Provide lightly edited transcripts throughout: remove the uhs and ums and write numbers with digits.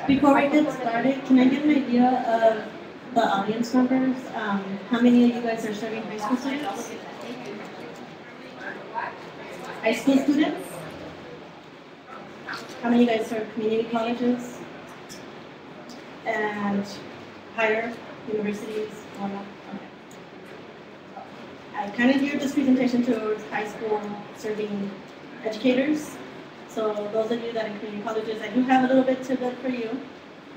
Before we get started, can I get an idea of the audience members? How many of you guys are serving high school students? High school students? How many of you guys serve community colleges? And higher universities? Okay. I kind of geared this presentation towards high school serving educators. So those of you that are in community colleges, I do have a little bit too good for you,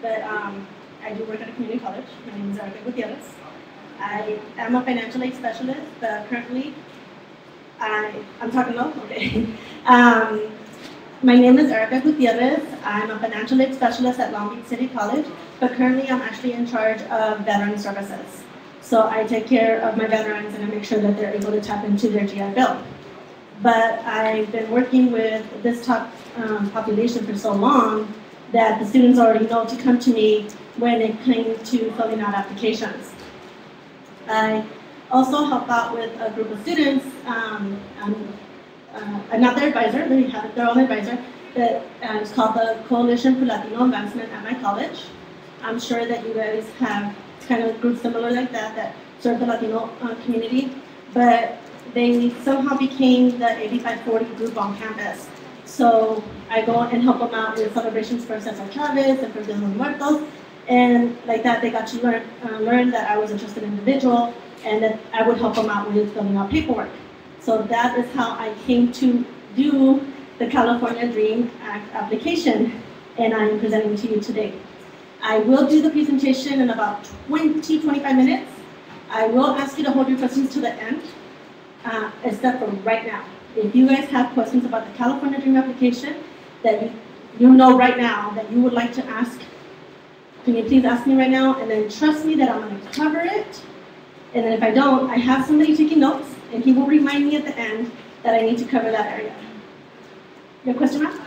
but I do work at a community college. My name is Erica Gutierrez. I am a financial aid specialist, but currently, I'm talking low? Okay. My name is Erica Gutierrez. I'm a financial aid specialist at Long Beach City College, but currently I'm actually in charge of veteran services. So I take care of my veterans and I make sure that they're able to tap into their GI Bill. But I've been working with this top population for so long that the students already know to come to me when it came to filling out applications. I also help out with a group of students. I'm not their advisor, they have their own advisor, that is called the Coalition for Latino Advancement at my college. I'm sure that you guys have kind of groups similar like that serve the Latino community, but they somehow became the 8540 group on campus. So I go and help them out with celebrations for Cesar Chavez and for Dia de los Muertos, and like that they got to learn that I was a trusted individual and that I would help them out with filling out paperwork. So that is how I came to do the California Dream Act application, and I'm presenting to you today. I will do the presentation in about 20-25 minutes. I will ask you to hold your questions to the end, except for right now. If you guys have questions about the California Dream application that you know right now that you would like to ask, can you please ask me right now? And then trust me that I'm going to cover it. And then if I don't, I have somebody taking notes, and he will remind me at the end that I need to cover that area. Your question, ma'am?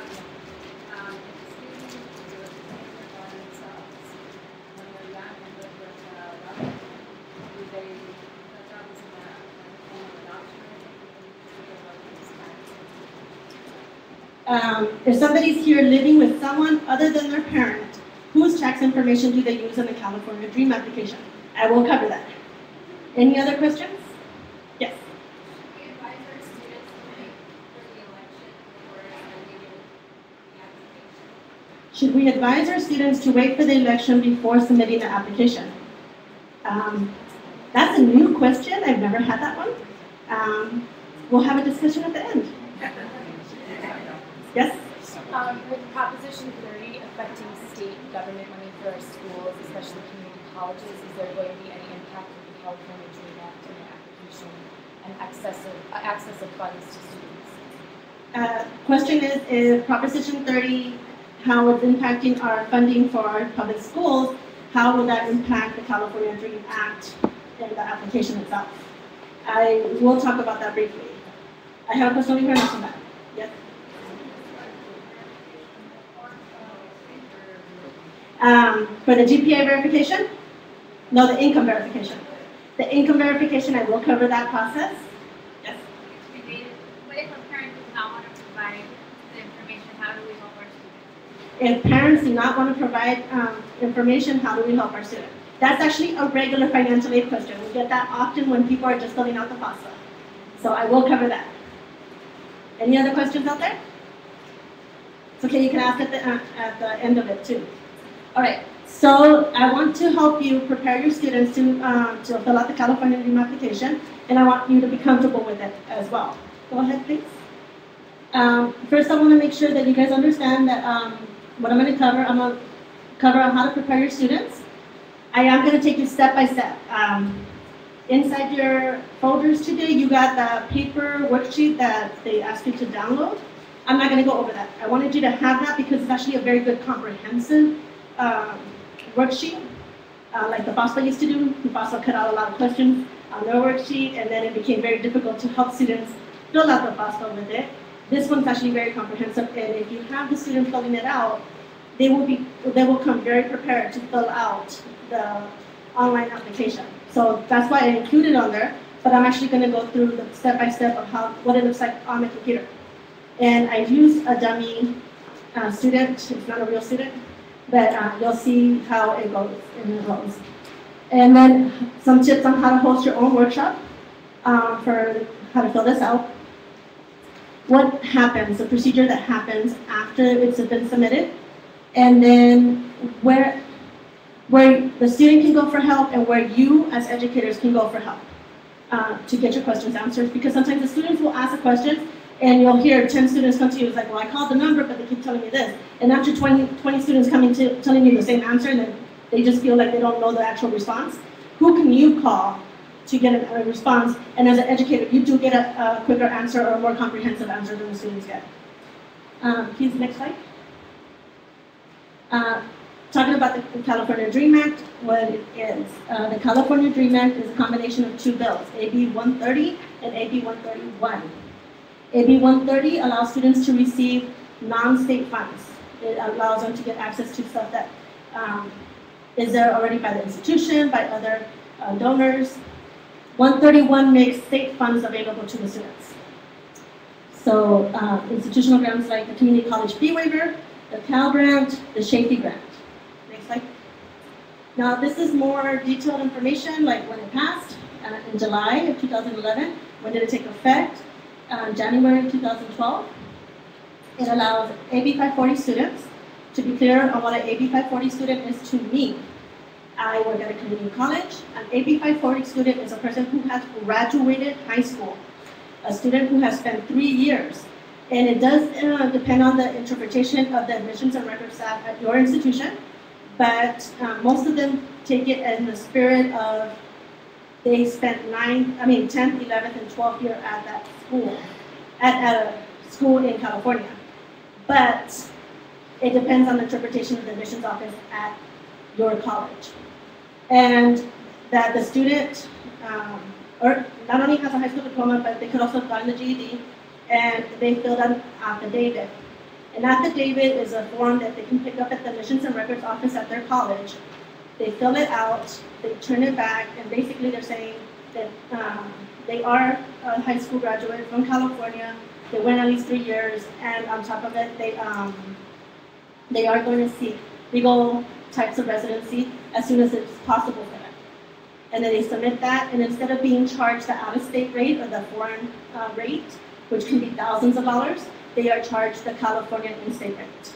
If somebody's here living with someone other than their parent, whose tax information do they use in the California Dream application? I will cover that. Any other questions? Yes. Should we advise our students to wait for the election before submitting the application? That's a new question. I've never had that one. We'll have a discussion at the end. Yes? With Proposition 30 affecting state government money for our schools, especially community colleges, is there going to be any impact of the California Dream Act and the application and access of funds to students? Question is, if Proposition 30, how it's impacting our funding for our public schools, how will that impact the California Dream Act and the application itself? I will talk about that briefly. I have a question over here next to that. Yes? For the GPA verification? No, the income verification. The income verification, I will cover that process. Yes? What if a parent does not want to provide the information? How do we help our students? If parents do not want to provide information, how do we help our students? That's actually a regular financial aid question. We get that often when people are just filling out the FAFSA. So I will cover that. Any other questions out there? It's okay, you can ask at the end of it too. All right, so I want to help you prepare your students to fill out the California Dream application, and I want you to be comfortable with it as well. Go ahead, please. First, I want to make sure that you guys understand that what I'm going to cover, I'm going to cover how to prepare your students. I am going to take you step by step. Inside your folders today, you got the paper worksheet that they asked you to download. I'm not going to go over that. I wanted you to have that because it's actually a very good comprehensive worksheet, like the FAFSA used to do. The FAFSA cut out a lot of questions on their worksheet, and then it became very difficult to help students fill out the FAFSA with it. This one's actually very comprehensive, and if you have the student filling it out, they will come very prepared to fill out the online application. So that's why I included on there, but I'm actually going to go through the step-by-step of what it looks like on the computer. And I've used a dummy student, it's not a real student, but you'll see how it goes in the rows. And then some tips on how to host your own workshop for how to fill this out. What happens, the procedure that happens after it's been submitted, and then where the student can go for help and where you as educators can go for help to get your questions answered. Because sometimes the students will ask a question and you'll hear 10 students come to you, it's like, well, I called the number, but they keep telling me this. And after 20 students coming to telling you the same answer, and then they just feel like they don't know the actual response, who can you call to get a response? And as an educator, you do get a quicker answer or a more comprehensive answer than the students get. Please, next slide. Talking about the California Dream Act, what it is. The California Dream Act is a combination of two bills, AB 130 and AB 131. AB 130 allows students to receive non-state funds. It allows them to get access to stuff that is there already by the institution, by other donors. 131 makes state funds available to the students. So institutional grants like the Community College Fee Waiver, the Cal Grant, the Safety Grant. Next slide. Now this is more detailed information, like when it passed in July of 2011. When did it take effect? January 2012. It allows AB 540 students, to be clear on what an AB 540 student is to me. I work at a community college. An AB 540 student is a person who has graduated high school, a student who has spent 3 years. And it does depend on the interpretation of the admissions and records staff at your institution, but most of them take it in the spirit of they spent 10th, 11th, and 12th year at that school, at a school in California. But it depends on the interpretation of the admissions office at your college. And that the student, or not only has a high school diploma, but they could also have gotten the GED, and they filled out an affidavit. An affidavit is a form that they can pick up at the admissions and records office at their college. They fill it out, they turn it back, and basically they're saying that they are a high school graduate from California, they went at least 3 years, and on top of it, they are going to seek legal types of residency as soon as it's possible for them. And then they submit that, and instead of being charged the out-of-state rate or the foreign rate, which can be thousands of dollars, they are charged the California in-state rate.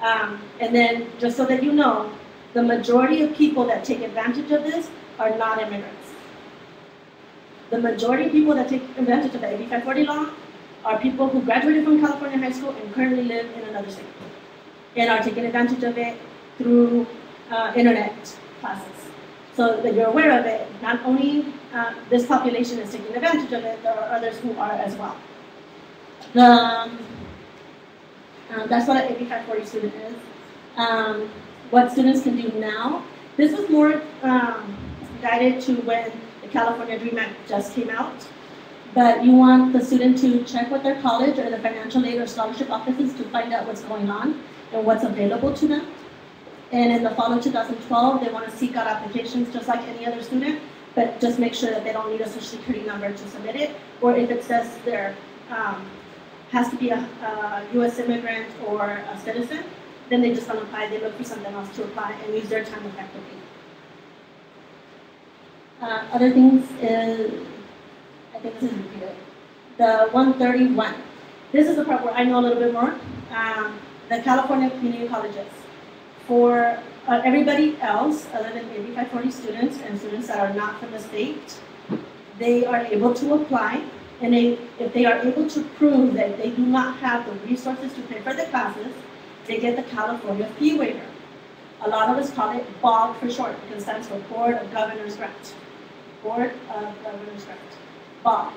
And then, just so that you know, the majority of people that take advantage of this are not immigrants. The majority of people that take advantage of the AB 540 law are people who graduated from California high school and currently live in another state, and are taking advantage of it through internet classes. So that you're aware of it, not only this population is taking advantage of it, there are others who are as well. That's what an AB 540 student is. What students can do now, this was more guided to when the California Dream Act just came out. But you want the student to check with their college or the financial aid or scholarship offices to find out what's going on and what's available to them. And in the fall of 2012, they want to seek out applications just like any other student, but just make sure that they don't need a social security number to submit it, or if it says there has to be a U.S. immigrant or a citizen, then they just don't apply, they look for something else to apply and use their time effectively. Other things is, I think this is repeated, the 131. This is the part where I know a little bit more. The California community colleges. For everybody else, other than maybe 540 students and students that are not from the state, they are able to apply, and if they are able to prove that they do not have the resources to pay for the classes, they get the California Fee Waiver. A lot of us call it BOG for short, because it stands for Board of Governors Grant. Board of Governors Grant, BOG.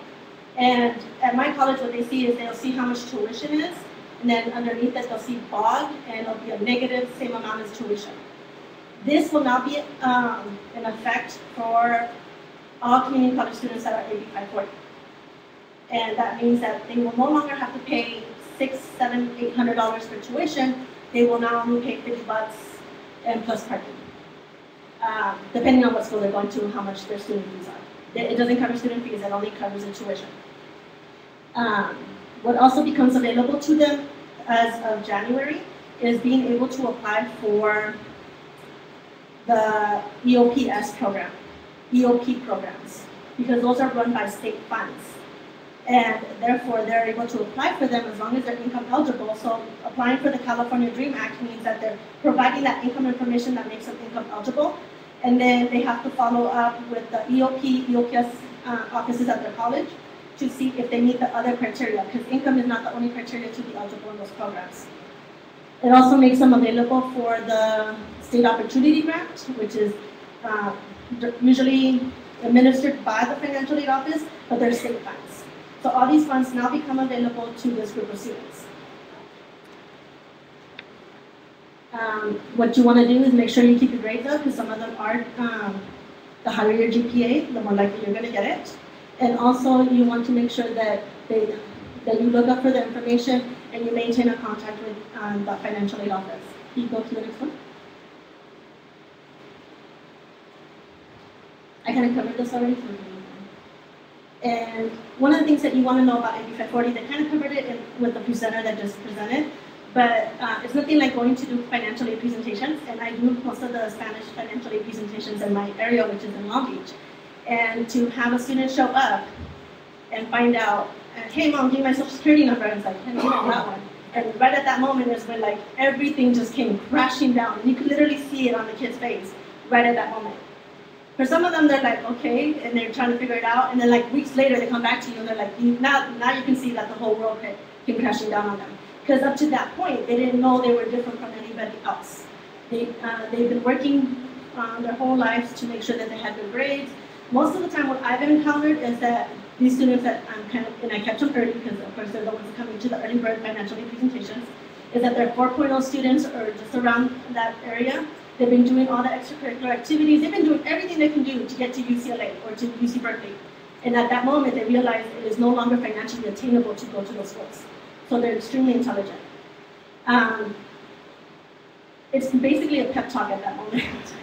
And at my college, what they see is they'll see how much tuition is, and then underneath that they'll see BOG, and it'll be a negative same amount as tuition. This will not be in effect for all community college students that are AB 540. And that means that they will no longer have to pay $600, $700, $800 for tuition. They will now only pay $50 and plus parking. Depending on what school they're going to, how much their student fees are. It doesn't cover student fees, it only covers the tuition. What also becomes available to them as of January is being able to apply for the EOPS program, EOP programs, because those are run by state funds. And therefore, they're able to apply for them as long as they're income eligible. So applying for the California DREAM Act means that they're providing that income information that makes them income eligible. And then they have to follow up with the EOPS offices at their college to see if they meet the other criteria, because income is not the only criteria to be eligible in those programs. It also makes them available for the State Opportunity Grant, which is usually administered by the Financial Aid Office, but they're state funds. So all these funds now become available to this group of students. What you want to do is make sure you keep your grades up, because some of them are, the higher your GPA, the more likely you're going to get it. And also you want to make sure that you look up for the information and you maintain a contact with the Financial Aid Office. Can you go to the next one? I kind of covered this already. And one of the things that you want to know about AB 540, they kind of covered it with the presenter that just presented, but it's nothing like going to do financial aid presentations, and I do most of the Spanish financial aid presentations in my area, which is in Long Beach. And to have a student show up and find out, hey mom, give me my social security number, and it's like, hey, you know that one. And right at that moment is when like everything just came crashing down. You could literally see it on the kid's face right at that moment. For some of them, they're like, okay, and they're trying to figure it out, and then like weeks later, they come back to you and they're like, now you can see that the whole world came crashing down on them. Because up to that point, they didn't know they were different from anybody else. They've been working their whole lives to make sure that they had good grades. Most of the time, what I've encountered is that these students that and I catch them early, because of course they're the ones that come into the early bird financial aid presentations, is that they're 4.0 students or just around that area. They've been doing all the extracurricular activities. They've been doing everything they can do to get to UCLA or to UC Berkeley. And at that moment, they realize it is no longer financially attainable to go to those schools. So they're extremely intelligent. It's basically a pep talk at that moment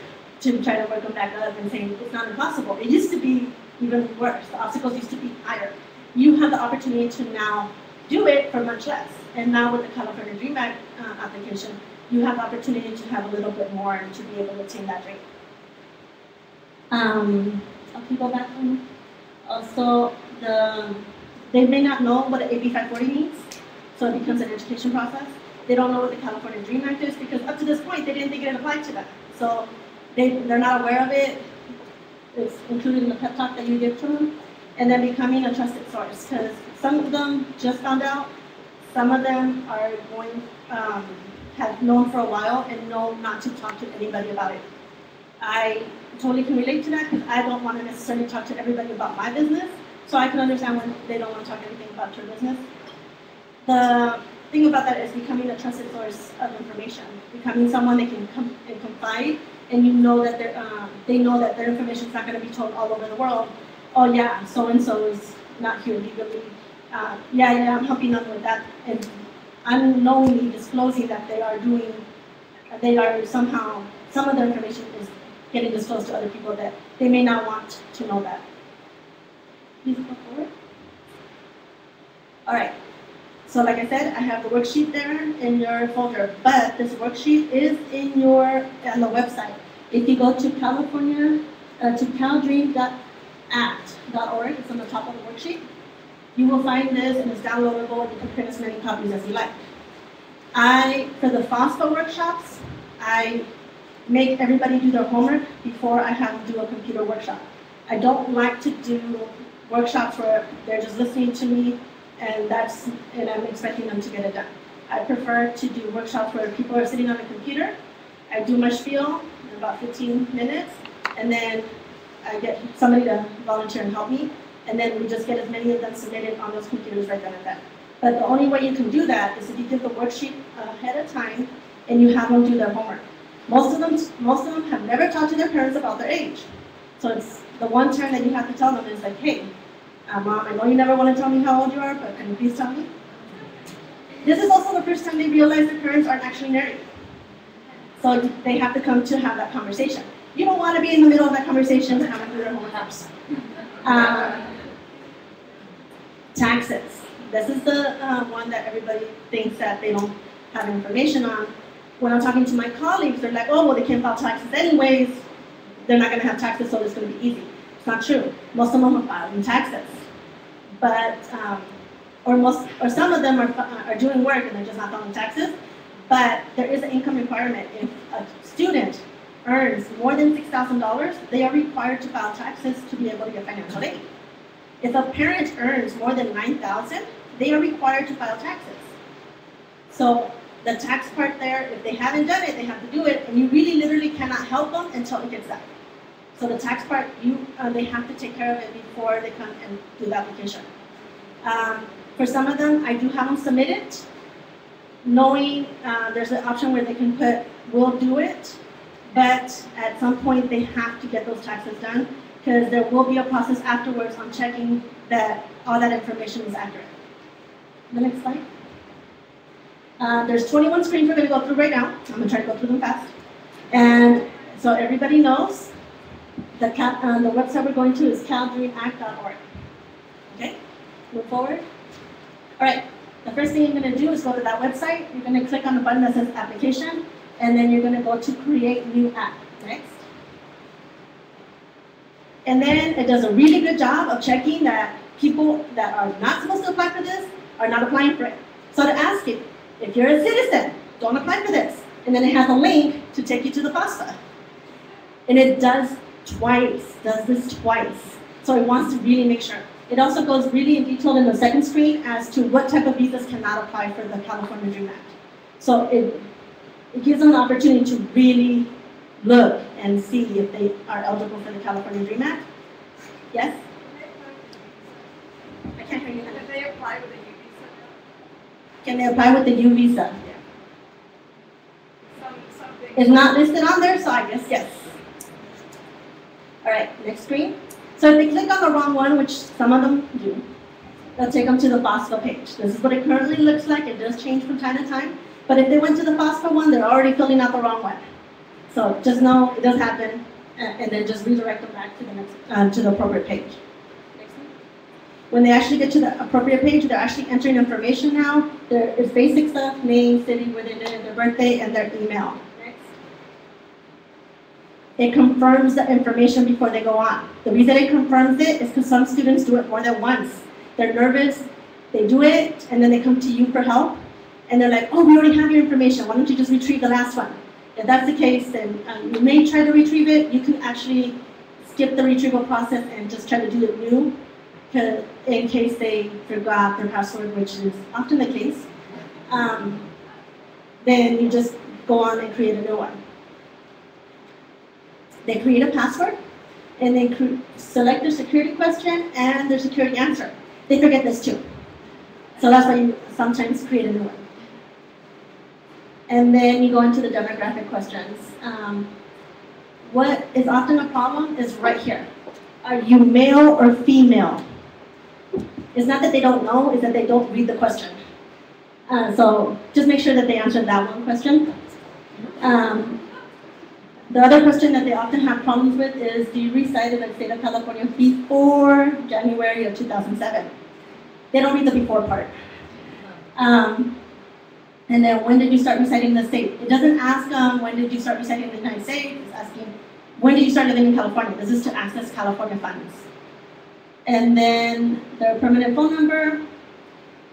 to try to work them back up and saying it's not impossible. It used to be even worse. The obstacles used to be higher. You have the opportunity to now do it for much less. And now with the California DREAM Act application, you have the opportunity to have a little bit more to be able to attain that dream. I can go back on. Also, they may not know what an AB 540 means, so it becomes an education process. They don't know what the California DREAM Act is, because up to this point, they didn't think it applied to them. So they're not aware of it. It's included in the pep talk that you give to them. And then becoming a trusted source, because some of them just found out, some of them are going, have known for a while and know not to talk to anybody about it. I totally can relate to that, because I don't want to necessarily talk to everybody about my business, so I can understand when they don't want to talk anything about your business. The thing about that is becoming a trusted source of information, becoming someone they can come and confide, and you know that they know that their information is not going to be told all over the world. Oh yeah, so-and-so is not here legally. Yeah, I'm helping them with that. And unknowingly disclosing that they are somehow, some of their information is getting disclosed to other people that they may not want to know that. Please go forward. All right. So like I said, I have the worksheet there in your folder, but this worksheet is on the website. If you go to to caldream.act.org, it's on the top of the worksheet. You will find this, and it's downloadable. You can print as many copies as you like. For the FOSFA workshops, I make everybody do their homework before I have them do a computer workshop. I don't like to do workshops where they're just listening to me and I'm expecting them to get it done. I prefer to do workshops where people are sitting on a computer. I do my spiel in about 15 minutes, and then I get somebody to volunteer and help me, and then we just get as many of them submitted on those computers right then and then. But the only way you can do that is if you give the worksheet ahead of time and you have them do their homework. Most of them have never talked to their parents about their age. So it's the one time that you have to tell them is like, hey, Mom, I know you never want to tell me how old you are, but can you please tell me? This is also the first time they realize their parents aren't actually married. So they have to come to have that conversation. You don't want to be in the middle of that conversation and have them do their homework first. Taxes. This is the one that everybody thinks that they don't have information on. when I'm talking to my colleagues, they're like, oh, well, they can't file taxes anyways. They're not going to have taxes, so it's going to be easy. It's not true. Most of them are filing taxes. But, or some of them are doing work and they're just not filing taxes. But there is an income requirement. If a student earns more than $6,000, they are required to file taxes to be able to get financial aid. If a parent earns more than $9,000, they are required to file taxes. So the tax part there, if they haven't done it, they have to do it, and you really literally cannot help them until it gets done. So the tax part, they have to take care of it before they come and do the application. For some of them, I do have them submit it, knowing there's an option where they can put, "will do it," but at some point they have to get those taxes done, because there will be a process afterwards on checking that all that information is accurate. The next slide. There's 21 screens we're going to go through right now. I'm going to try to go through them fast. And so everybody knows the website we're going to is caldreamact.org. Okay, move forward. All right, the first thing you're going to do is go to that website. You're going to click on the button that says application, and then you're going to go to create new app. Next. And then it does a really good job of checking that people that are not supposed to apply for this are not applying for it. So to ask you, if you're a citizen, don't apply for this. And then it has a link to take you to the FAFSA. And it does this twice. So it wants to really make sure. It also goes really in detail in the second screen as to what type of visas cannot apply for the California Dream Act. So it gives them the opportunity to really look and see if they are eligible for the California Dream Act. Yes? I can't hear you. Can they apply with a U visa? Can they apply with the U visa? Yeah. Something. It's not listed on there, so I guess yes. All right, next screen. So if they click on the wrong one, which some of them do, they'll take them to the FAFSA page. This is what it currently looks like. It does change from time to time. But if they went to the FAFSA one, they're already filling out the wrong one. So just know it does happen, and then just redirect them back to the next, to the appropriate page. Next one. When they actually get to the appropriate page, they're actually entering information now. There is basic stuff: name, city, where they live, their birthday, and their email. Next. It confirms the information before they go on. The reason it confirms it is because some students do it more than once. They're nervous, they do it, and then they come to you for help, and they're like, "Oh, we already have your information. Why don't you just retrieve the last one?" If that's the case, then you may try to retrieve it. You can actually skip the retrieval process and just try to do it new, in case they forgot their password, which is often the case. Then you just go on and create a new one. They create a password, and they select their security question and their security answer. They forget this too. So that's why you sometimes create a new one. And then you go into the demographic questions. What is often a problem is right here. Are you male or female? It's not that they don't know, it's that they don't read the question. So just make sure that they answer that one question. The other question that they often have problems with is, do you reside in the state of California before January of 2007? They don't read the before part. And then when did you start residing in the state? It doesn't ask when did you start residing in the United States. It's asking when did you start living in California. This is to access California funds. And then their permanent phone number.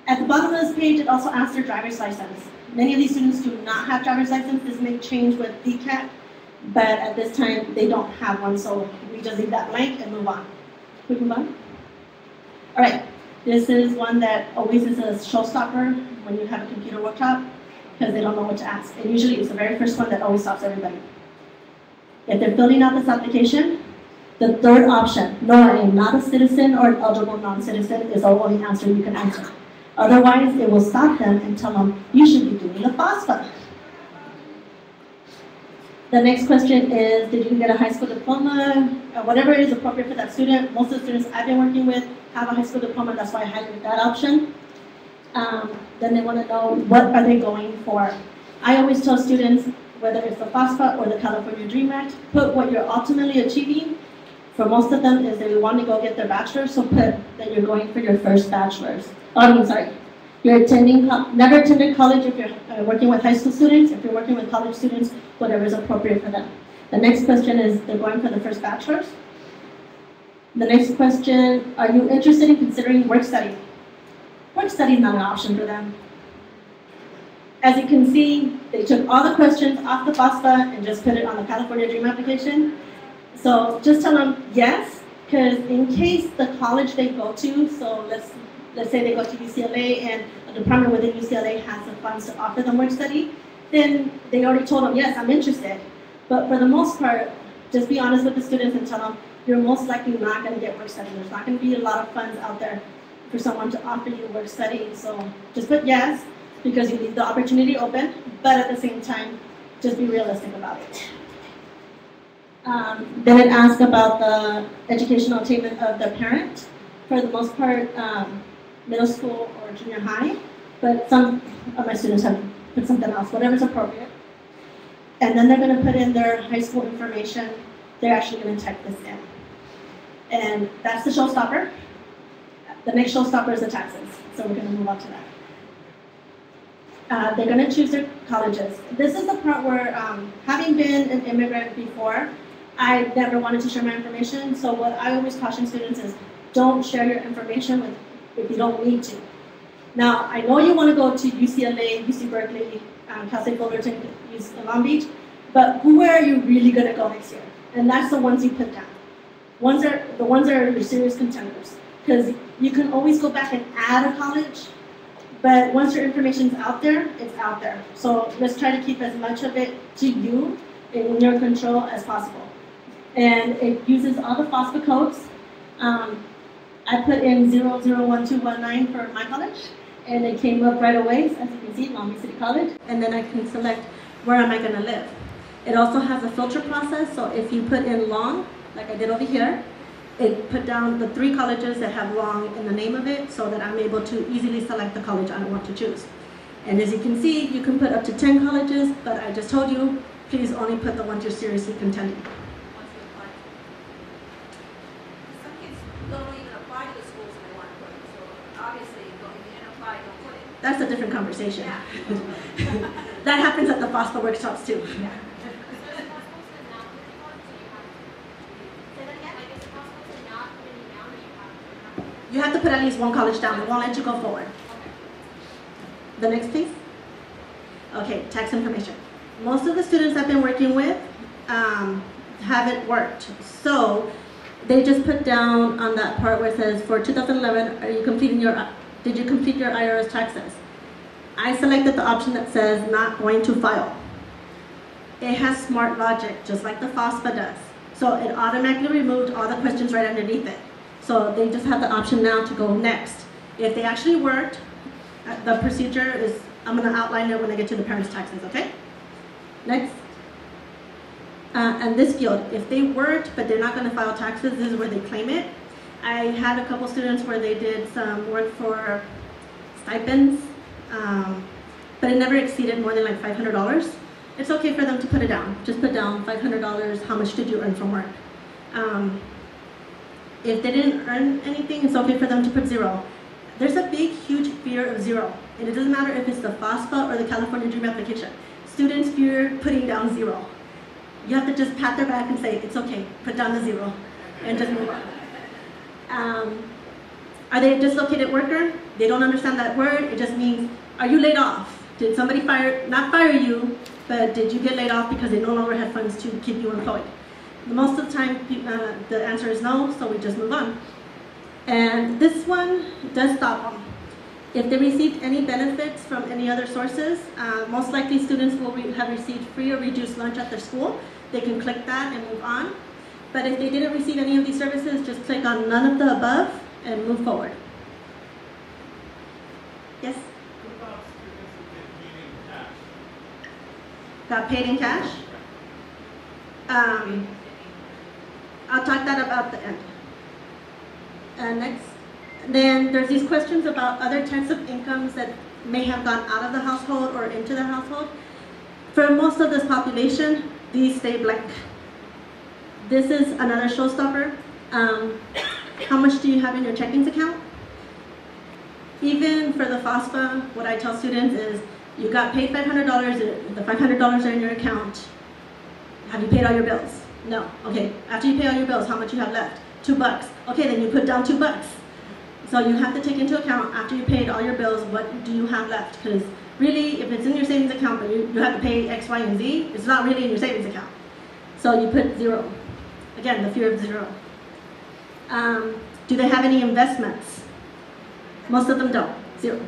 At the bottom of this page, it also asks their driver's license. Many of these students do not have driver's license. This may change with DCAT, but at this time they don't have one, so we just leave that blank and move on. Can we move on? All right. This is one that always is a showstopper when you have a computer workshop, because they don't know what to ask. And usually it's the very first one that always stops everybody. If they're filling out this application, the third option, no, I am not a citizen or an eligible non-citizen, is the only answer you can answer. Otherwise, it will stop them and tell them, you should be doing the FAFSA. The next question is, did you get a high school diploma? Whatever is appropriate for that student. Most of the students I've been working with have a high school diploma, that's why I highlighted that option. Then they want to know, what are they going for? I always tell students, whether it's the FAFSA or the California Dream Act, put what you're ultimately achieving. For most of them is they want to go get their bachelor's, so put that you're going for your first bachelor's. Oh, I mean, sorry, You're attending, never attended college if you're working with high school students. If you're working with college students, whatever is appropriate for them. The next question is, they're going for the first bachelor's. The next question, are you interested in considering work study? Work study is not an option for them. As you can see, they took all the questions off the FOSFA and just put it on the California Dream application. So just tell them yes, because in case the college they go to, so let's say they go to UCLA and a department within UCLA has the funds to offer them work study, then they already told them, yes, I'm interested. But for the most part, just be honest with the students and tell them, you're most likely not going to get work study. There's not going to be a lot of funds out there for someone to offer you work study. So just put yes, because you leave the opportunity open, but at the same time, just be realistic about it. Then it asks about the educational attainment of the parent. For the most part, middle school or junior high, but some of my students have put something else, whatever's appropriate. And then they're going to put in their high school information. They're actually going to type this in. And that's the showstopper. The next showstopper is the taxes. So we're going to move on to that. They're going to choose their colleges. This is the part where, having been an immigrant before, I never wanted to share my information. So what I always caution students is, don't share your information if you don't need to. Now, I know you want to go to UCLA, UC Berkeley, Cal State Fullerton, Long Beach, but where are you really going to go next year? And that's the ones you put down. The ones that are your serious contenders. Because you can always go back and add a college, but once your information's out there, it's out there. So let's try to keep as much of it to you in your control as possible. And it uses all the FOSFA codes. I put in 001219 for my college, and it came up right away, as you can see, Long Beach City College. And then I can select where am I going to live. It also has a filter process, so if you put in long, like I did over here, it put down the 3 colleges that have long in the name of it, so that I'm able to easily select the college I want to choose. And as you can see, you can put up to 10 colleges, but I just told you, please only put the ones you're seriously contending. Some kids don't even apply to the schools they want to put in, so obviously if you didn't apply, don't put it. That's a different conversation. Yeah. That happens at the FOSFA workshops too. Yeah. You have to put at least 1 college down. It won't let you go forward. The next, please. Okay, tax information. Most of the students I've been working with haven't worked. So they just put down on that part where it says, for 2011, did you complete your IRS taxes? I selected the option that says not going to file. It has smart logic, just like the FOSFA does. So it automatically removed all the questions right underneath it. So they just have the option now to go next. If they actually worked, the procedure is, I'm going to outline it when I get to the parents' taxes, okay? Next. And this field, if they worked, but they're not going to file taxes, this is where they claim it. I had a couple students where they did some work for stipends, but it never exceeded more than like $500. It's okay for them to put it down. Just put down $500, how much did you earn from work? If they didn't earn anything, it's okay for them to put 0. There's a big, huge fear of 0. And it doesn't matter if it's the FOSFA or the California Dream application. Students fear putting down 0. You have to just pat their back and say, it's okay, put down the 0, and just move on. Are they a dislocated worker? They don't understand that word. It just means, are you laid off? Did somebody not fire you, but did you get laid off because they no longer had funds to keep you employed? Most of the time, the answer is no, so we just move on. And this one does stop them. If they received any benefits from any other sources, most likely students will have received free or reduced lunch at their school. They can click that and move on. But if they didn't receive any of these services, just click on none of the above and move forward. Yes? What about students who get paid in cash? Got paid in cash? I'll talk that about the end. Next. Then there's these questions about other types of incomes that may have gone out of the household or into the household. For most of this population, these stay blank. This is another showstopper. How much do you have in your checkings account? Even for the FOSFA, what I tell students is, you got paid $500, the $500 are in your account. Have you paid all your bills? No. Okay, after you pay all your bills, how much you have left? $2. Okay, then you put down $2. So you have to take into account, after you paid all your bills, what do you have left? Because really, if it's in your savings account, but you have to pay X, Y, and Z, it's not really in your savings account. So you put 0. Again, the fear of 0. Do they have any investments? Most of them don't. 0.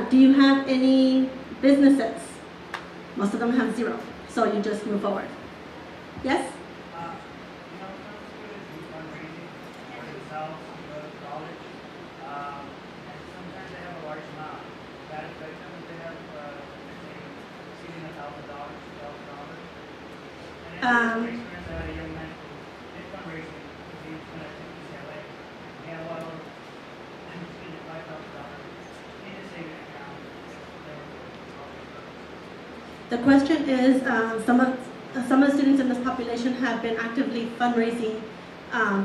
Do you have any businesses? Most of them have 0. So you just move forward. Yes? Some students do fundraising for themselves to go to college, and sometimes they have a large amount. That affects them if they have, exceeding $1,000, $2,000. And then experience I had a young man who did fundraising because he was going to take UCLA. He had a lot of $5,000 in his savings account. The question is, some of the students in this population have been actively fundraising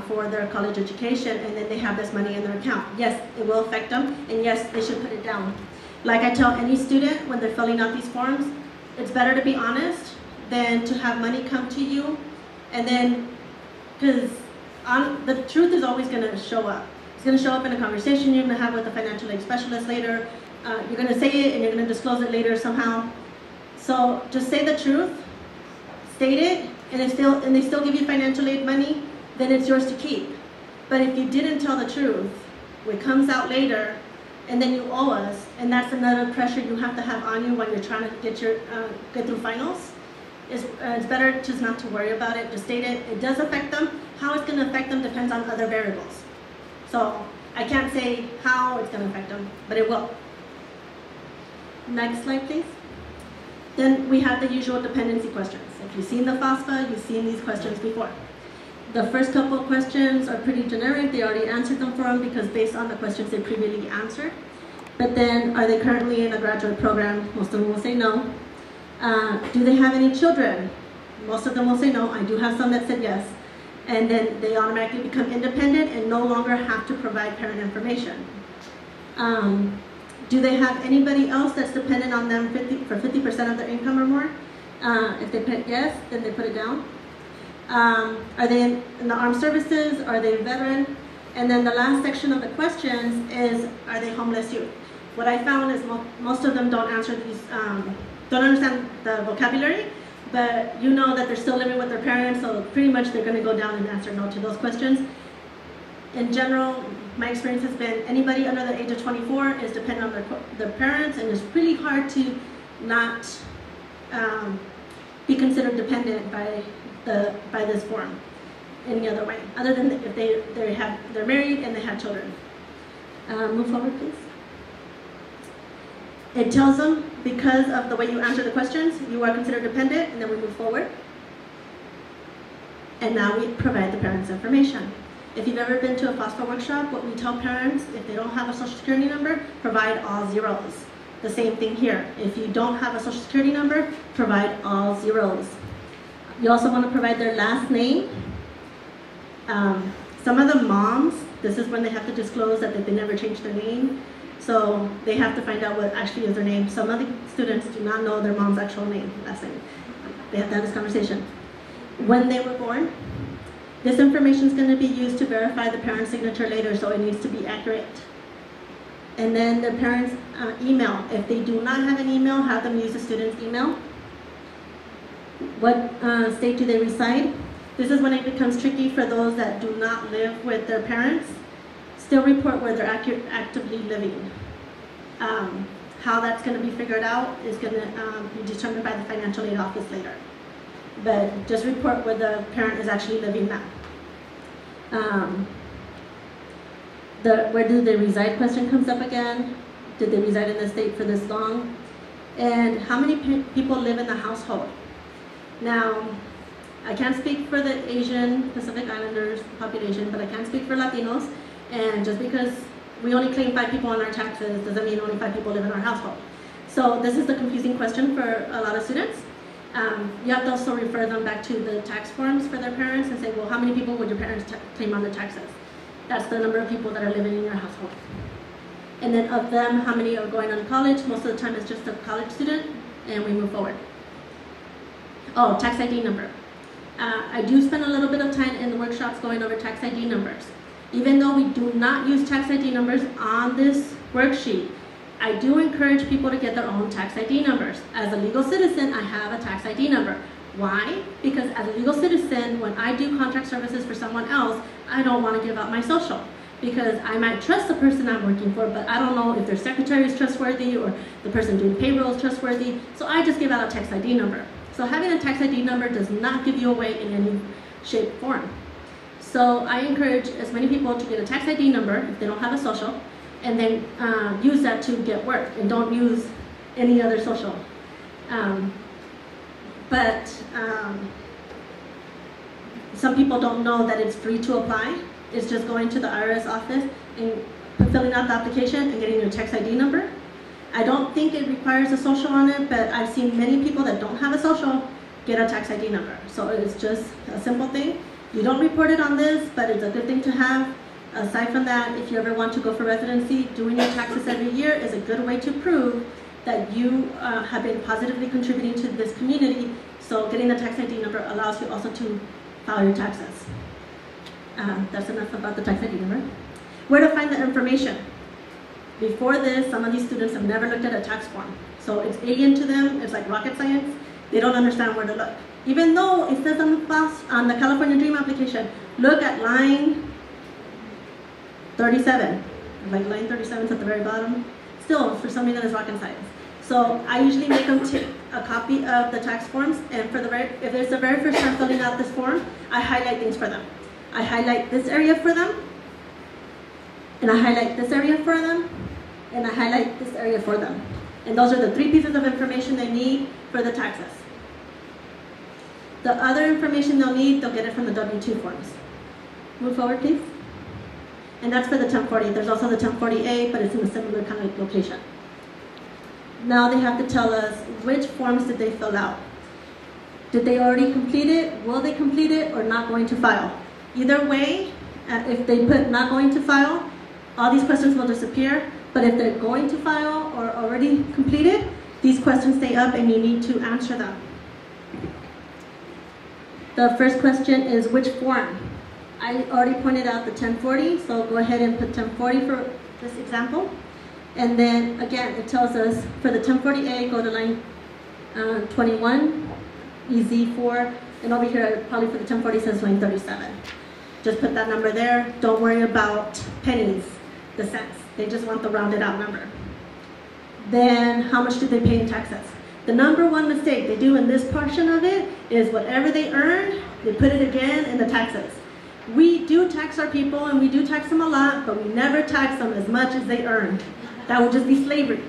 for their college education, and then they have this money in their account. Yes, it will affect them, and yes, they should put it down. Like I tell any student when they're filling out these forms, it's better to be honest than to have money come to you, and then, because the truth is always going to show up. It's going to show up in a conversation you're going to have with a financial aid specialist later. You're going to say it, and you're going to disclose it later somehow. So just say the truth, state it, and they still give you financial aid money, then it's yours to keep. But if you didn't tell the truth, it comes out later, and then you owe us, and that's another pressure you have to have on you when you're trying to get through finals. It's better just not to worry about it, just state it. It does affect them. How it's going to affect them depends on other variables. So I can't say how it's going to affect them, but it will. Next slide, please. Then we have the usual dependency questions. If you've seen the FOSFA, you've seen these questions before. The first couple of questions are pretty generic. They already answered them for them because based on the questions they previously answered. But then, are they currently in a graduate program? Most of them will say no. Do they have any children? Most of them will say no. I do have some that said yes. And then they automatically become independent and no longer have to provide parent information. Do they have anybody else that's dependent on them for 50% of their income or more? If they put yes, then they put it down. Are they in the armed services? Are they a veteran? And then the last section of the questions is, are they homeless youth? What I found is most of them don't answer these, don't understand the vocabulary, but you know that they're still living with their parents, so pretty much they're going to go down and answer no to those questions. In general, my experience has been anybody under the age of 24 is dependent on their parents, and it's really hard to not be considered dependent by this form any other way, other than if they're married and they have children. Move forward, please. It tells them because of the way you answer the questions, you are considered dependent, and then we move forward. And now we provide the parents' information. If you've ever been to a FOSFA workshop, what we tell parents, if they don't have a social security number, provide all zeros. The same thing here. If you don't have a social security number, provide all zeros. You also want to provide their last name. Some of the moms, this is when they have to disclose that they never changed their name. So they have to find out what actually is their name. Some of the students do not know their mom's actual name, last name. They have to have this conversation. When they were born, this information is going to be used to verify the parent's signature later, so it needs to be accurate. And then the parents' email. If they do not have an email, have them use the student's email. What state do they reside? This is when it becomes tricky for those that do not live with their parents. Still report where they're actively living. How that's going to be figured out is going to be determined by the financial aid office later. But just report where the parent is actually living now. Where do they reside question comes up again. Did they reside in the state for this long? And how many people live in the household? Now, I can't speak for the Asian Pacific Islanders population, but I can speak for Latinos. And just because we only claim 5 people on our taxes doesn't mean only 5 people live in our household. So this is the confusing question for a lot of students. You have to also refer them back to the tax forms for their parents and say, well, how many people would your parents claim on their taxes? That's the number of people that are living in your household. And then of them, how many are going on college? Most of the time it's just a college student, and we move forward. Oh, tax ID number. I do spend a little bit of time in the workshops going over tax ID numbers. Even though we do not use tax ID numbers on this worksheet, I do encourage people to get their own tax ID numbers. As a legal citizen, I have a tax ID number. Why? Because as a legal citizen, when I do contract services for someone else, I don't want to give out my social. Because I might trust the person I'm working for, but I don't know if their secretary is trustworthy or the person doing payroll is trustworthy, so I just give out a tax ID number. So having a tax ID number does not give you away in any shape or form. So I encourage as many people to get a tax ID number if they don't have a social, and then use that to get work, and don't use any other social. Some people don't know that it's free to apply. It's just going to the IRS office and filling out the application and getting your tax ID number. I don't think it requires a social on it, but I've seen many people that don't have a social get a tax ID number. So it's just a simple thing. You don't report it on this, but it's a good thing to have. Aside from that, if you ever want to go for residency, doing your taxes every year is a good way to prove that you have been positively contributing to this community. So getting the tax ID number allows you also to file your taxes. That's enough about the tax ID number. Where to find the information? Before this, some of these students have never looked at a tax form. So it's alien to them, it's like rocket science. They don't understand where to look. Even though it says on the California Dream application, look at line 37. Like line 37 is at the very bottom. Still, for some reason, it's rocket science. So I usually make them take a copy of the tax forms, and if there's the very first time filling out this form, I highlight things for them. I highlight this area for them, and I highlight this area for them, and I highlight this area for them. And those are the 3 pieces of information they need for the taxes. The other information they'll need, they'll get it from the W-2 forms. Move forward, please. And that's for the 1040. There's also the 1040A, but it's in a similar kind of location. Now they have to tell us which forms did they fill out. Did they already complete it? Will they complete it, or not going to file? Either way, if they put not going to file, all these questions will disappear. But if they're going to file or already completed, these questions stay up and you need to answer them. The first question is which form? I already pointed out the 1040, so go ahead and put 1040 for this example. And then again, it tells us for the 1040A, go to line 21, EZ4, and over here, probably for the 1040 says line 37. Just put that number there. Don't worry about pennies, the cents. They just want the rounded out number. Then how much do they pay in taxes? The number one mistake they do in this portion of it is whatever they earn, they put it again in the taxes. We do tax our people and we do tax them a lot, but we never tax them as much as they earn. That would just be slavery.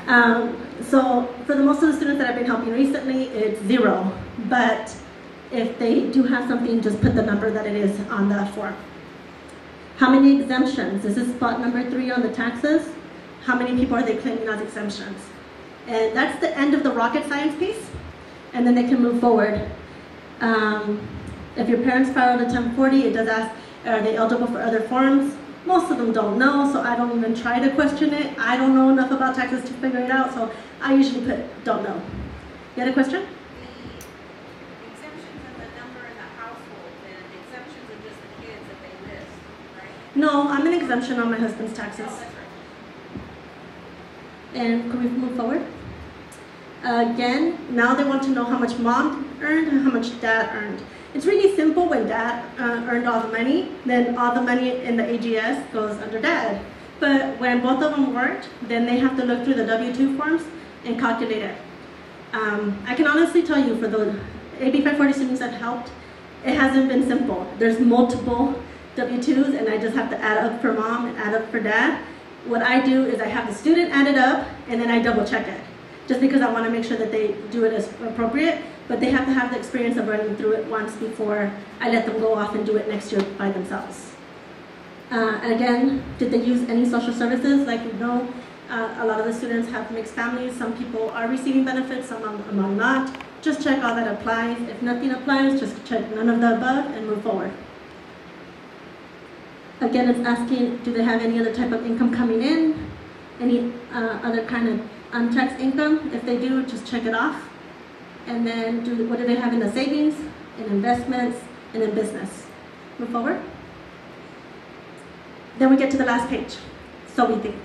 So for the most of the students that I've been helping recently, it's 0. But if they do have something, just put the number that it is on the form. How many exemptions? This is spot number 3 on the taxes. How many people are they claiming as exemptions? And that's the end of the rocket science piece. And then they can move forward. If your parents filed a 1040, it does ask, are they eligible for other forms? Most of them don't know, so I don't even try to question it. I don't know enough about taxes to figure it out, so I usually put don't know. You had a question? The exemptions and the number in the household, and exemptions are just the kids that they list, right? No, I'm an exemption on my husband's taxes. Oh, that's right. And can we move forward? Again, now they want to know how much mom earned and how much dad earned. It's really simple. When dad earned all the money, then all the money in the AGS goes under dad. But when both of them worked, then they have to look through the W-2 forms and calculate it. I can honestly tell you, for the AB 540 students that helped, it hasn't been simple. There's multiple W-2s, and I just have to add up for mom and add up for dad. What I do is I have the student add it up, and then I double check it, just because I want to make sure that they do it as appropriate. But they have to have the experience of running through it once before I let them go off and do it next year by themselves. And again, did they use any social services? Like you know, a lot of the students have mixed families. Some people are receiving benefits, some are not. Just check all that applies. If nothing applies, just check none of the above and move forward. Again, it's asking, do they have any other type of income coming in? any other kind of untaxed income. If they do, just check it off. And then what do they have in the savings, in investments, and in business? Move forward. Then we get to the last page. So we think.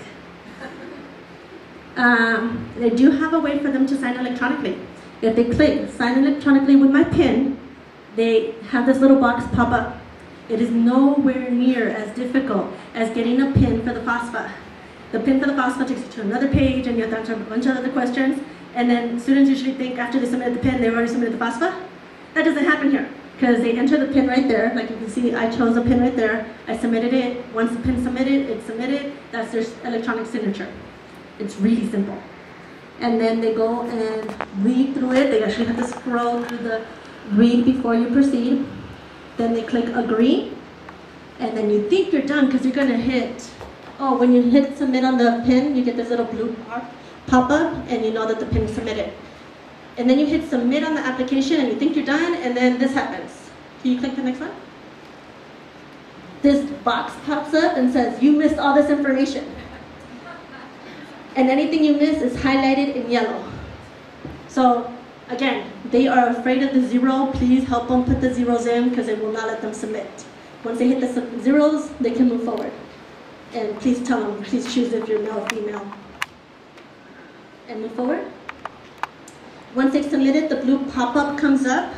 They do have a way for them to sign electronically. If they click sign electronically with my PIN, they have this little box pop up. It is nowhere near as difficult as getting a PIN for the FAFSA. The PIN for the FAFSA takes you to another page and you have to answer a bunch of other questions. And then students usually think after they submit the PIN, they've already submitted the FAFSA. That doesn't happen here because they enter the PIN right there. Like you can see, I chose a PIN right there. I submitted it. Once the PIN submitted, it's submitted. That's their electronic signature. It's really simple. And then they go and read through it. They actually have to scroll through the read before you proceed. Then they click agree. And then you think you're done because you're going to hit, when you hit submit on the PIN, you get this little blue bar pop up and you know that the PIN is submitted. And then you hit submit on the application and you think you're done and then this happens. Can you click the next one? This box pops up and says, you missed all this information. And anything you miss is highlighted in yellow. So again, they are afraid of the zero. Please help them put the zeros in because it will not let them submit. Once they hit the zeros, they can move forward. And please tell them, please choose if you're male or female. And move forward. Once they've submitted, the blue pop-up comes up.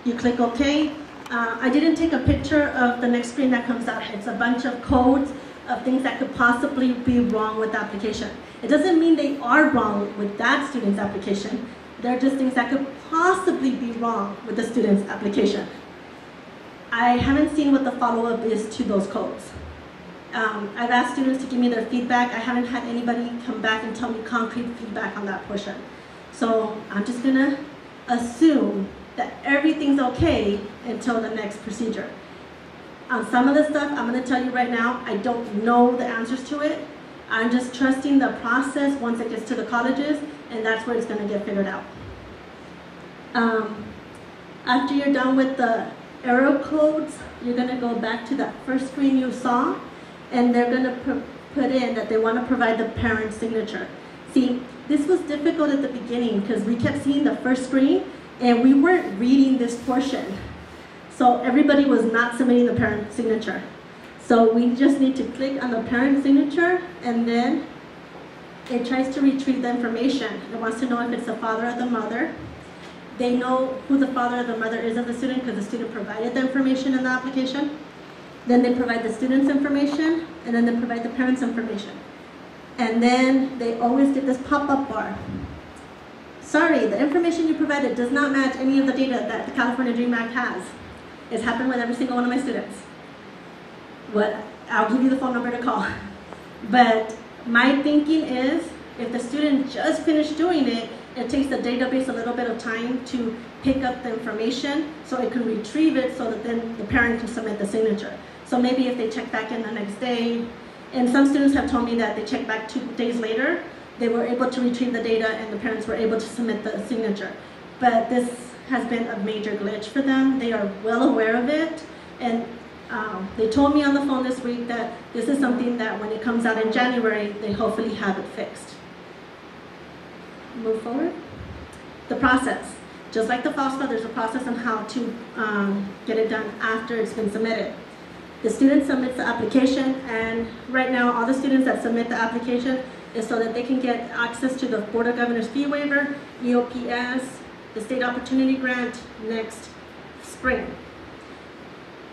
You click OK. I didn't take a picture of the next screen that comes up. It's a bunch of codes of things that could possibly be wrong with the application. It doesn't mean they are wrong with that student's application. They're just things that could possibly be wrong with the student's application. I haven't seen what the follow-up is to those codes. I've asked students to give me their feedback. I haven't had anybody come back and tell me concrete feedback on that portion. So I'm just gonna assume that everything's okay until the next procedure. On some of the stuff, I'm gonna tell you right now, I don't know the answers to it. I'm just trusting the process once it gets to the colleges, and that's where it's gonna get figured out. After you're done with the error codes, you're gonna go back to that first screen you saw, and they're gonna put in that they wanna provide the parent signature. See, this was difficult at the beginning because we kept seeing the first screen and we weren't reading this portion. So everybody was not submitting the parent signature. So we just need to click on the parent signature and then it tries to retrieve the information. It wants to know if it's the father or the mother. They know who the father or the mother is of the student because the student provided the information in the application. Then they provide the student's information and then they provide the parent's information. And then they always get this pop-up bar. Sorry, the information you provided does not match any of the data that the California DREAM Act has. It's happened with every single one of my students. I'll give you the phone number to call. But my thinking is, if the student just finished doing it, it takes the database a little bit of time to pick up the information so it can retrieve it so that then the parent can submit the signature. So maybe if they check back in the next day, and some students have told me that they checked back 2 days later, they were able to retrieve the data and the parents were able to submit the signature. But this has been a major glitch for them. They are well aware of it, and they told me on the phone this week that this is something that when it comes out in January, they hopefully have it fixed. Move forward. The process. Just like the FAFSA, there's a process on how to get it done after it's been submitted. The student submits the application, and right now all the students that submit the application is so that they can get access to the Board of Governors fee waiver, EOPS, the State Opportunity Grant next spring.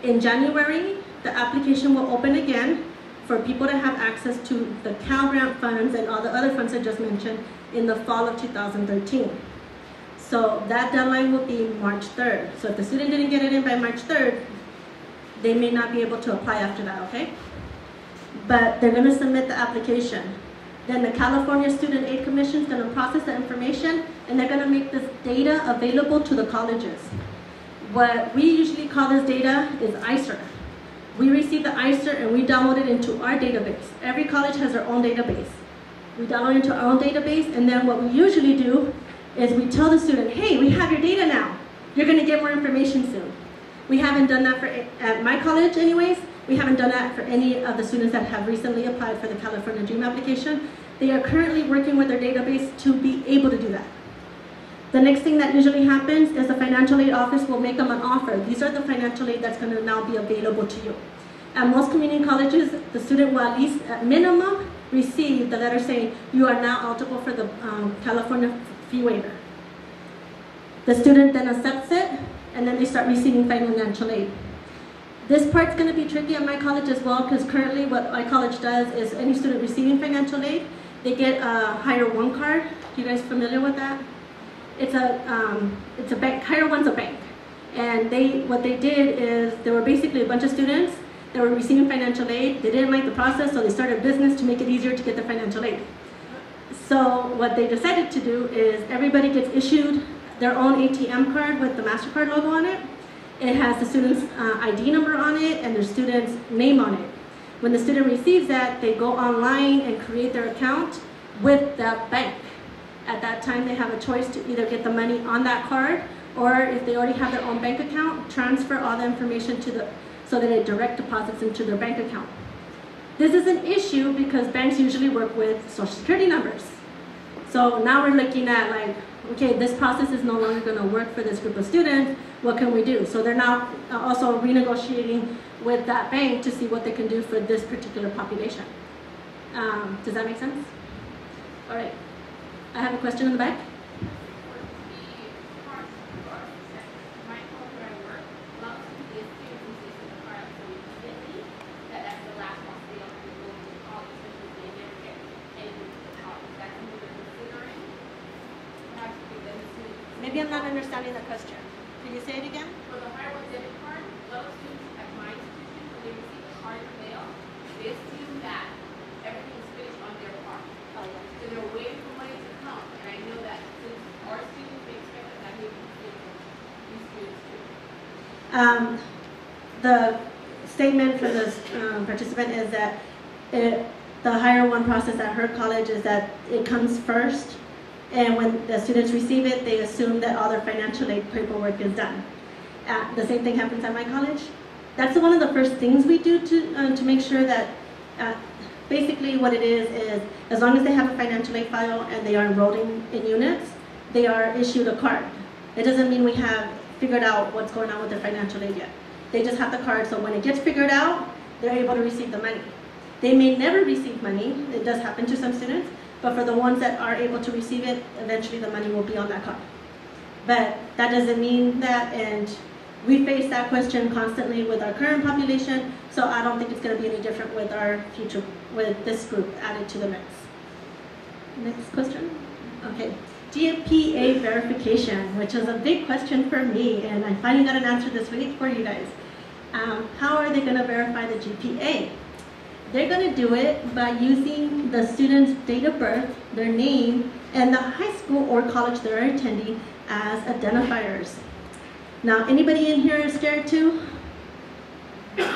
In January, the application will open again for people to have access to the Cal Grant funds and all the other funds I just mentioned in the fall of 2013. So that deadline will be March 3rd. So if the student didn't get it in by March 3rd, they may not be able to apply after that, okay? But they're gonna submit the application. Then the California Student Aid Commission is gonna process the information and they're gonna make this data available to the colleges. What we usually call this data is ICER. We receive the ICER and we download it into our database. Every college has their own database. We download it into our own database, and then what we usually do is we tell the student, hey, we have your data now. You're gonna get more information soon. We haven't done that at my college anyways. We haven't done that for any of the students that have recently applied for the California DREAM application. They are currently working with their database to be able to do that. The next thing that usually happens is the financial aid office will make them an offer. These are the financial aid that's going to now be available to you. At most community colleges, the student will at least, at minimum, receive the letter saying you are now eligible for the California fee waiver. The student then accepts it, and then they start receiving financial aid. This part's going to be tricky at my college as well, because currently what my college does is any student receiving financial aid, they get a Hire One card. You guys familiar with that? It's a bank. Hire One's a bank, and what they did is there were basically a bunch of students that were receiving financial aid. They didn't like the process, so they started a business to make it easier to get the financial aid. So what they decided to do is everybody gets issued their own ATM card with the MasterCard logo on it. It has the student's ID number on it and their student's name on it. When the student receives that, they go online and create their account with that bank. At that time, they have a choice to either get the money on that card, or if they already have their own bank account, transfer all the information so that it direct deposits into their bank account. This is an issue because banks usually work with social security numbers. So now we're looking at like, okay, this process is no longer going to work for this group of students. What can we do? So they're now also renegotiating with that bank to see what they can do for this particular population. Does that make sense? All right. I have a question in the back. Maybe I'm not understanding the question. Can you say it again? For the Hire One debit card, a lot of students at my institution, when they receive a card in the mail, they assume that everything is finished on their part. Oh, yeah. So they're waiting for money to come, and I know that since our students, they expect that that may be these students too. The statement for this participant is that the Hire One process at her college is that it comes first, and when the students receive it, they assume that all their financial aid paperwork is done. The same thing happens at my college. That's one of the first things we do to make sure that basically what it is as long as they have a financial aid file and they are enrolled in units, they are issued a card. It doesn't mean we have figured out what's going on with their financial aid yet. They just have the card, so when it gets figured out, they're able to receive the money. They may never receive money. It does happen to some students, but for the ones that are able to receive it, eventually the money will be on that card. But that doesn't mean that, and we face that question constantly with our current population, so I don't think it's going to be any different with our future, with this group added to the mix. Next question? Okay. GPA verification, which is a big question for me, and I finally got an answer this week for you guys. How are they going to verify the GPA? They're going to do it by using the student's date of birth, their name, and the high school or college they're attending as identifiers. Now, anybody in here is scared too? LA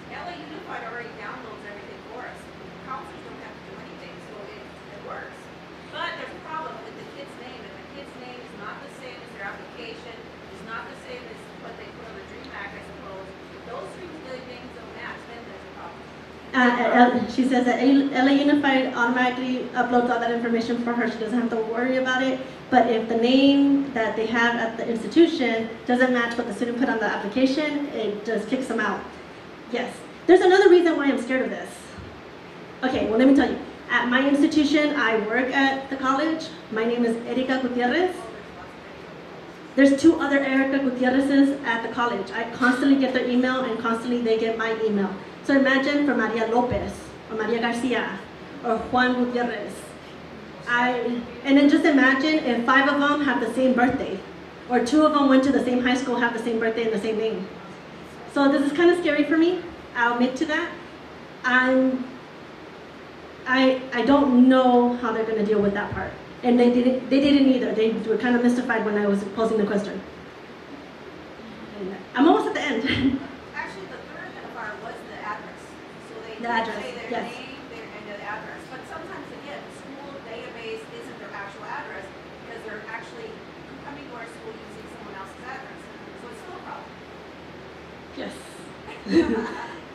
Unified already downloads everything for us. Counselors don't have to do anything, so it works. But there's a problem with the kid's name. If the kid's name is not the same as their application, is not the same as what they put on the Dream Act, I suppose, if those three names don't match, then there's a problem. She says that LA Unified automatically uploads all that information for her. She doesn't have to worry about it. But if the name that they have at the institution doesn't match what the student put on the application, it just kicks them out. Yes. There's another reason why I'm scared of this. Okay, well, let me tell you. At my institution, I work at the college. My name is Erika Gutierrez. There's 2 other Erika Gutierrez's at the college. I constantly get their email, and constantly they get my email. So imagine for Maria Lopez, or Maria Garcia, or Juan Gutierrez. And then just imagine if 5 of them have the same birthday, or 2 of them went to the same high school, have the same birthday and the same name. So this is kind of scary for me. I'll admit to that. I don't know how they're going to deal with that part. And they didn't either. They were kind of mystified when I was posing the question. I'm almost at the end. Actually, the third identifier was the address. So they The address, say their yes. name, and the address. But sometimes, again, the school database isn't their actual address because they're actually coming to our school using someone else's address. So it's still a problem. Yes.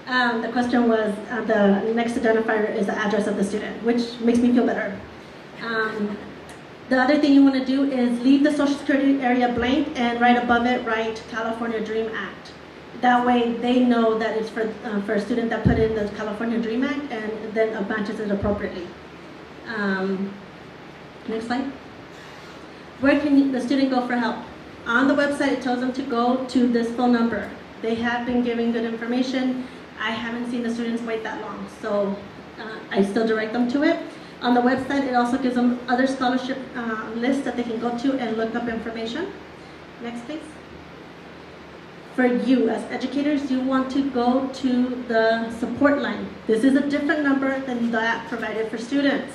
The question was, the next identifier is the address of the student, which makes me feel better. The other thing you want to do is leave the Social Security area blank and right above it write California Dream Act. That way they know that it's for a student that put in the California Dream Act and then matches it appropriately. Next slide. Where can the student go for help? On the website it tells them to go to this phone number. They have been giving good information. I haven't seen the students wait that long, so I still direct them to it. On the website, it also gives them other scholarship lists that they can go to and look up information. Next, please. For you, as educators, you want to go to the support line. This is a different number than that provided for students.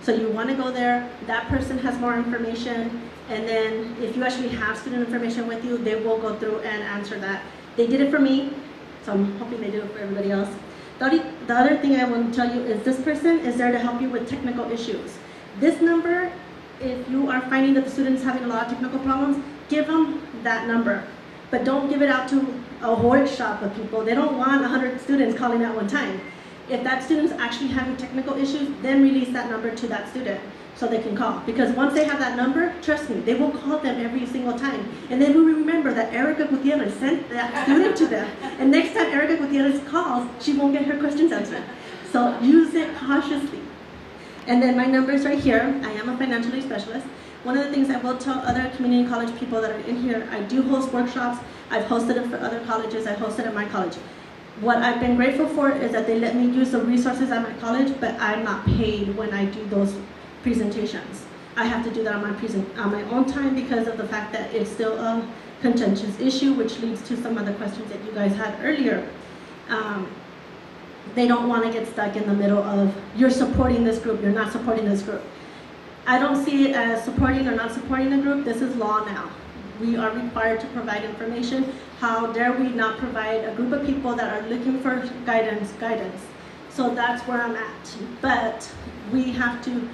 So you want to go there, that person has more information, and then if you actually have student information with you, they will go through and answer that. They did it for me, so I'm hoping they do it for everybody else. The other thing I want to tell you is this person is there to help you with technical issues. This number, if you are finding that the student is having a lot of technical problems, give them that number. But don't give it out to a workshop of people. They don't want 100 students calling at one time. If that student's actually having technical issues, then release that number to that student so they can call. Because once they have that number, trust me, they will call them every single time. And then we will remember that Erica Gutierrez sent that student to them. And next time Erica Gutierrez calls, she won't get her questions answered. So use it cautiously. And then my number is right here. I am a financial aid specialist. One of the things I will tell other community college people that are in here, I do host workshops. I've hosted them for other colleges. I hosted at my college. What I've been grateful for is that they let me use the resources at my college, but I'm not paid when I do those presentations. I have to do that on my own time because of the fact that it's still a contentious issue, which leads to some of the questions that you guys had earlier. They don't want to get stuck in the middle of, you're supporting this group, you're not supporting this group. I don't see it as supporting or not supporting a group. This is law now. We are required to provide information. How dare we not provide a group of people that are looking for guidance. So that's where I'm at. But we have to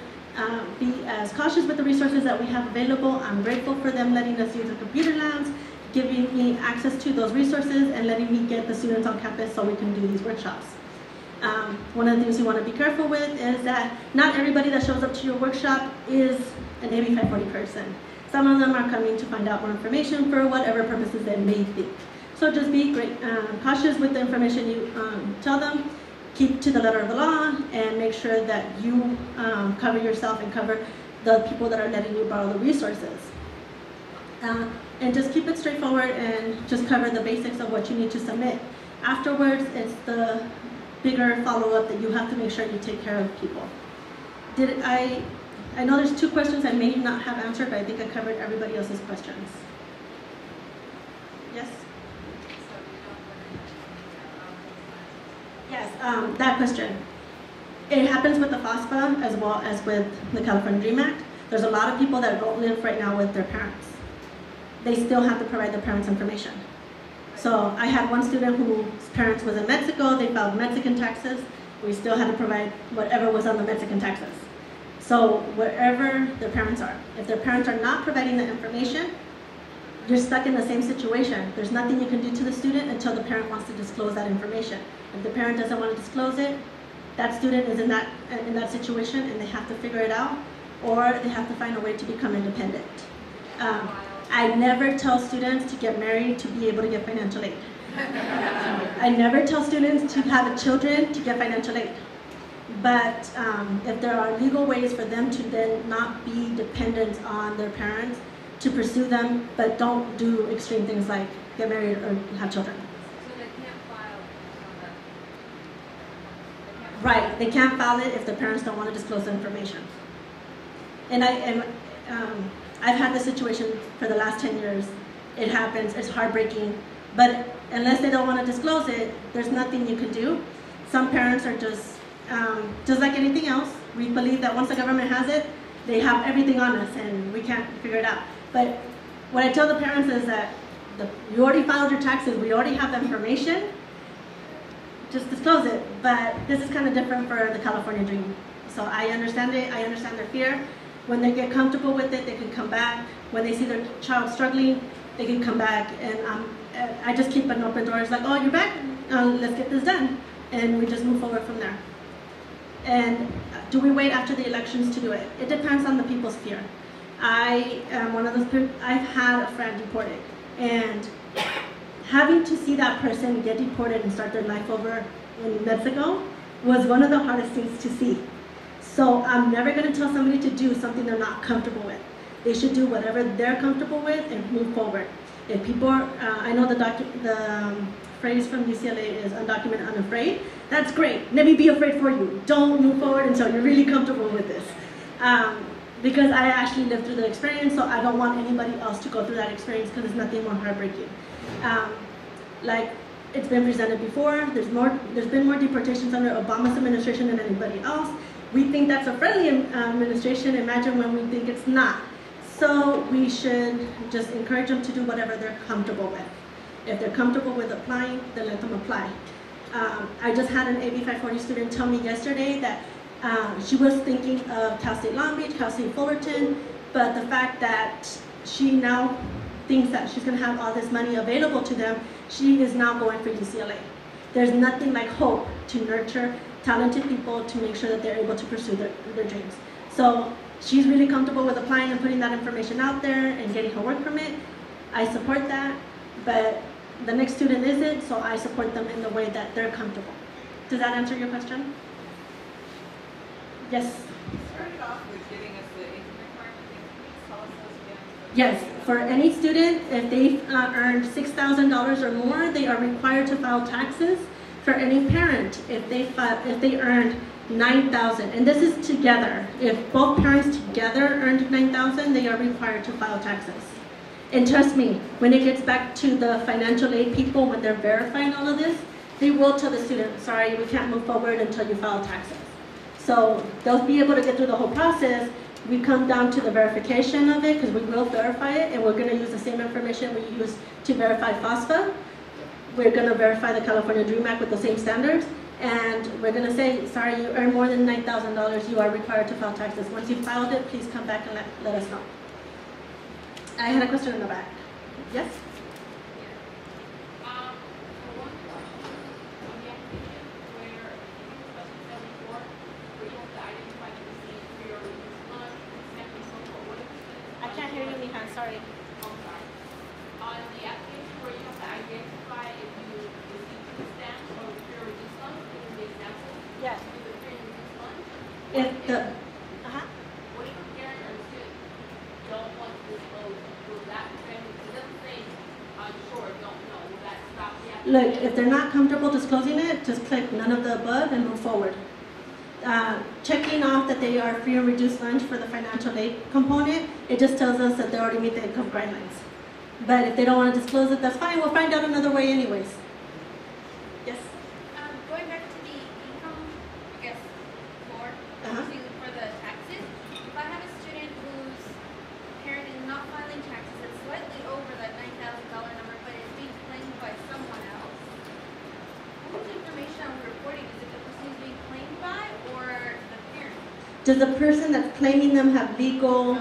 be as cautious with the resources that we have available. I'm grateful for them letting us use the computer labs, giving me access to those resources, and letting me get the students on campus so we can do these workshops. One of the things you want to be careful with is that not everybody that shows up to your workshop is an AB 540 person. Some of them are coming to find out more information for whatever purposes they may think. So just be cautious with the information you tell them. Keep to the letter of the law and make sure that you cover yourself and cover the people that are letting you borrow the resources. And just keep it straightforward and just cover the basics of what you need to submit. Afterwards, it's the bigger follow-up that you have to make sure you take care of people. I know there's two questions I may not have answered, but I think I covered everybody else's questions. Yes? Yes, that question. It happens with the FOSPA as well as with the California Dream Act. There's a lot of people that don't live right now with their parents. They still have to provide their parents' information. So I had one student whose parents was in Mexico. They filed Mexican taxes. We still had to provide whatever was on the Mexican taxes. So wherever their parents are, if their parents are not providing the information, you're stuck in the same situation. There's nothing you can do to the student until the parent wants to disclose that information. If the parent doesn't want to disclose it, that student is in that situation and they have to figure it out, or they have to find a way to become independent. I never tell students to get married to be able to get financial aid. I never tell students to have children to get financial aid. But if there are legal ways for them to then not be dependent on their parents to pursue them, but don't do extreme things like get married or have children. So they can't file on that? Right, they can't file it if their parents don't want to disclose the information. And I've had this situation for the last 10 years. It happens, it's heartbreaking, but unless they don't want to disclose it, there's nothing you can do. Some parents are just like anything else. We believe that once the government has it, they have everything on us and we can't figure it out. But what I tell the parents is that you already filed your taxes, we already have the information, just disclose it. But this is kind of different for the California Dream. So I understand it, I understand their fear. When they get comfortable with it, they can come back. When they see their child struggling, they can come back. And I just keep an open door. It's like, oh, you're back? let's get this done. And we just move forward from there. And do we wait after the elections to do it? It depends on the people's fear. I am one of those people, I've had a friend deported, and having to see that person get deported and start their life over in Mexico was one of the hardest things to see. So I'm never going to tell somebody to do something they're not comfortable with. They should do whatever they're comfortable with and move forward. If people are, I know the phrase from UCLA is undocumented, unafraid. That's great. Let me be afraid for you. Don't move forward until you're really comfortable with this. Because I actually lived through the experience, so I don't want anybody else to go through that experience because there's nothing more heartbreaking. Like it's been presented before, there's been more deportations under Obama's administration than anybody else. We think that's a friendly administration. Imagine when we think it's not. So we should just encourage them to do whatever they're comfortable with. If they're comfortable with applying, then let them apply. I just had an AB 540 student tell me yesterday that she was thinking of Cal State Long Beach, Cal State Fullerton, but the fact that she now thinks that she's going to have all this money available to them, she is now going for UCLA. There's nothing like hope to nurture talented people to make sure that they're able to pursue their dreams. So she's really comfortable with applying and putting that information out there and getting her work permit. I support that, but the next student isn't, so I support them in the way that they're comfortable. Does that answer your question? Yes? You started off with giving us the income requirement. Can you tell us those again? Yes, for any student, if they've earned $6,000 or more, they are required to file taxes. For any parent, if they earned $9,000, and this is together. If both parents together earned $9,000, they are required to file taxes. And trust me, when it gets back to the financial aid people, when they're verifying all of this, they will tell the student, sorry, we can't move forward until you file taxes. So they'll be able to get through the whole process. We come down to the verification of it, because we will verify it, and we're going to use the same information we use to verify FOSFA. We're going to verify the California Dream Act with the same standards, and we're going to say, sorry, you earn more than $9,000, you are required to file taxes. Once you filed it, please come back and let us know. I had a question in the back. Yes? I can't hear you, Mihan, sorry. On the application where you have to identify if you received food stamps or free or reduced lunch, give me the example. Yes. With the free and reduced lunch. If the, What if a parent or student don't want to disclose, will that prevent, it doesn't say unsure, don't know, will that stop the application? look, if they're not comfortable disclosing it, just click none of the above and move forward. Checking off that they are free or reduced lunch for the financial aid component, it just tells us that they already meet the income guidelines. But if they don't want to disclose it, that's fine. We'll find out another way anyways. Yes? Going back to the income, I guess, for the taxes, if I have a student whose parent is not filing taxes, it's slightly over that $9,000 number, but it's being claimed by someone else, whose information are we reporting? Is it the person who's being claimed by or the parent? Does the person that's claiming them have legal,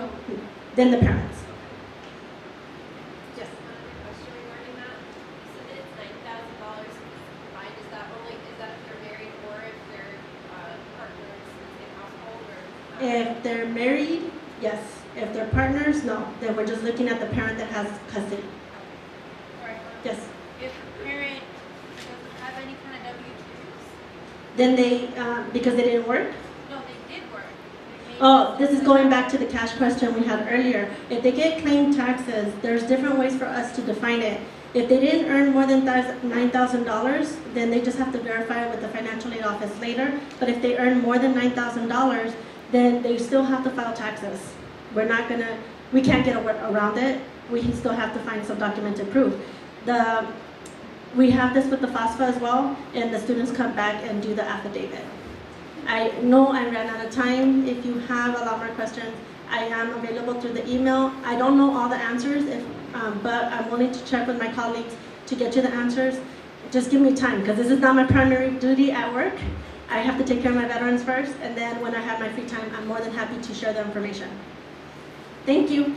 then the parents? Yes. Another question regarding that, you said that it's $9,000 combined, is that if they're married or if they're partners in the same household or? If they're married, yes. If they're partners, no. Then we're just looking at the parent that has custody. Or Yes. if the parent doesn't have any kind of W-2s? Then they, because they didn't work? No, they did work. They made- Oh, this is going back to the cash question we had earlier. If they get claimed taxes, there's different ways for us to define it. If they didn't earn more than $9,000, then they just have to verify it with the financial aid office later. But if they earn more than $9,000, then they still have to file taxes. We can't get around it. We still have to find some documented proof. We have this with the FOSFA as well, and the students come back and do the affidavit. I know I ran out of time. If you have a lot more questions, I am available through the email. I don't know all the answers, but I'm willing to check with my colleagues to get you the answers. Just give me time, because this is not my primary duty at work. I have to take care of my veterans first, and then when I have my free time, I'm more than happy to share the information. Thank you.